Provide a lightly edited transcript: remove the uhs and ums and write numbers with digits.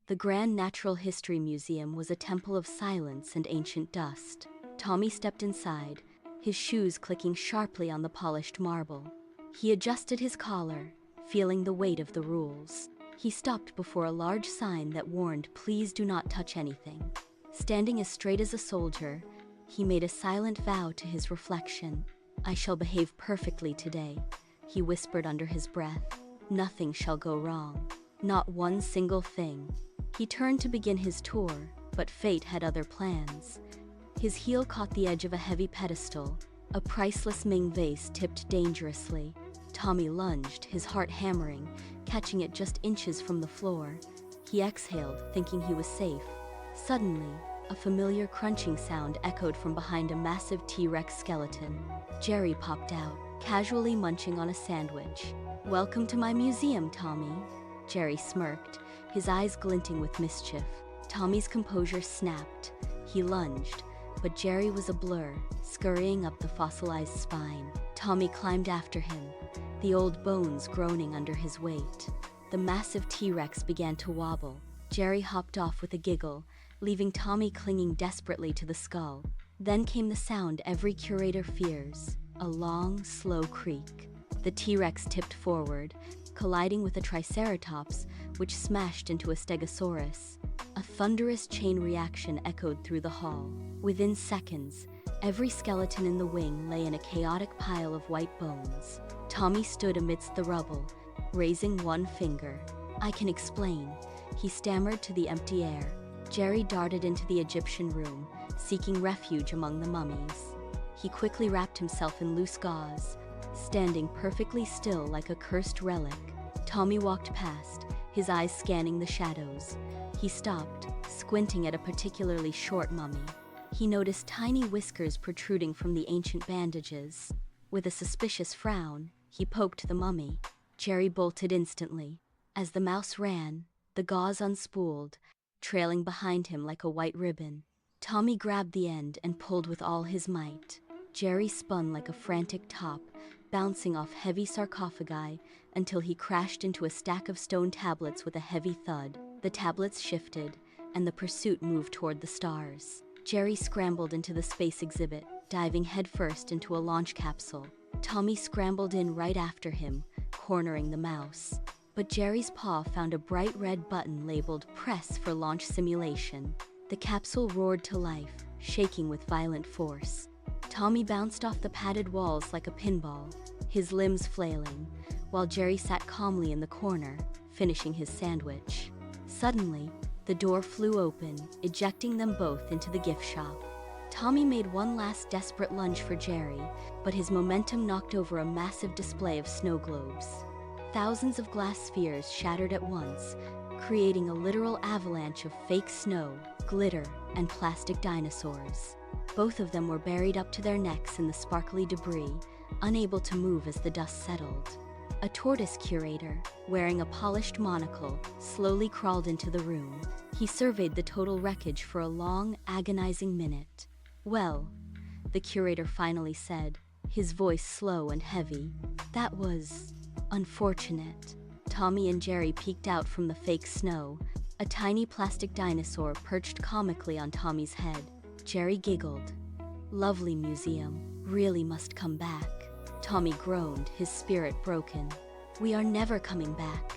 The Grand Natural History Museum was a temple of silence and ancient dust. Tommy stepped inside, his shoes clicking sharply on the polished marble. He adjusted his collar, feeling the weight of the rules. He stopped before a large sign that warned, "Please do not touch anything." Standing as straight as a soldier, he made a silent vow to his reflection. "I shall behave perfectly today," he whispered under his breath. "Nothing shall go wrong. Not one single thing." He turned to begin his tour, but fate had other plans. His heel caught the edge of a heavy pedestal, a priceless Ming vase tipped dangerously. Tommy lunged, his heart hammering, catching it just inches from the floor. He exhaled, thinking he was safe. Suddenly, a familiar crunching sound echoed from behind a massive T-Rex skeleton. Jerry popped out, casually munching on a sandwich. "Welcome to my museum, Tommy." Jerry smirked, his eyes glinting with mischief. Tommy's composure snapped. He lunged, but Jerry was a blur, scurrying up the fossilized spine. Tommy climbed after him, the old bones groaning under his weight. The massive T-Rex began to wobble. Jerry hopped off with a giggle, leaving Tommy clinging desperately to the skull. Then came the sound every curator fears, a long, slow creak. The T-Rex tipped forward, colliding with a Triceratops, which smashed into a Stegosaurus. A thunderous chain reaction echoed through the hall. Within seconds, every skeleton in the wing lay in a chaotic pile of white bones. Tommy stood amidst the rubble, raising one finger. "I can explain," he stammered to the empty air. Jerry darted into the Egyptian room, seeking refuge among the mummies. He quickly wrapped himself in loose gauze, standing perfectly still like a cursed relic. Tommy walked past, his eyes scanning the shadows. He stopped, squinting at a particularly short mummy. He noticed tiny whiskers protruding from the ancient bandages. With a suspicious frown, he poked the mummy. Jerry bolted instantly. As the mouse ran, the gauze unspooled, trailing behind him like a white ribbon. Tommy grabbed the end and pulled with all his might. Jerry spun like a frantic top, bouncing off heavy sarcophagi until he crashed into a stack of stone tablets with a heavy thud. The tablets shifted, and the pursuit moved toward the stars. Jerry scrambled into the space exhibit, diving headfirst into a launch capsule. Tommy scrambled in right after him, cornering the mouse. But Jerry's paw found a bright red button labeled "Press for Launch Simulation." The capsule roared to life, shaking with violent force. Tommy bounced off the padded walls like a pinball, his limbs flailing, while Jerry sat calmly in the corner, finishing his sandwich. Suddenly, the door flew open, ejecting them both into the gift shop. Tommy made one last desperate lunge for Jerry, but his momentum knocked over a massive display of snow globes. Thousands of glass spheres shattered at once, creating a literal avalanche of fake snow, glitter, and plastic dinosaurs. Both of them were buried up to their necks in the sparkly debris, unable to move as the dust settled. A tortoise curator, wearing a polished monocle, slowly crawled into the room. He surveyed the total wreckage for a long, agonizing minute. "Well," the curator finally said, his voice slow and heavy, "that was unfortunate." Tommy and Jerry peeked out from the fake snow, a tiny plastic dinosaur perched comically on Tommy's head. Jerry giggled. "Lovely museum, really must come back." Tommy groaned, his spirit broken. "We are never coming back."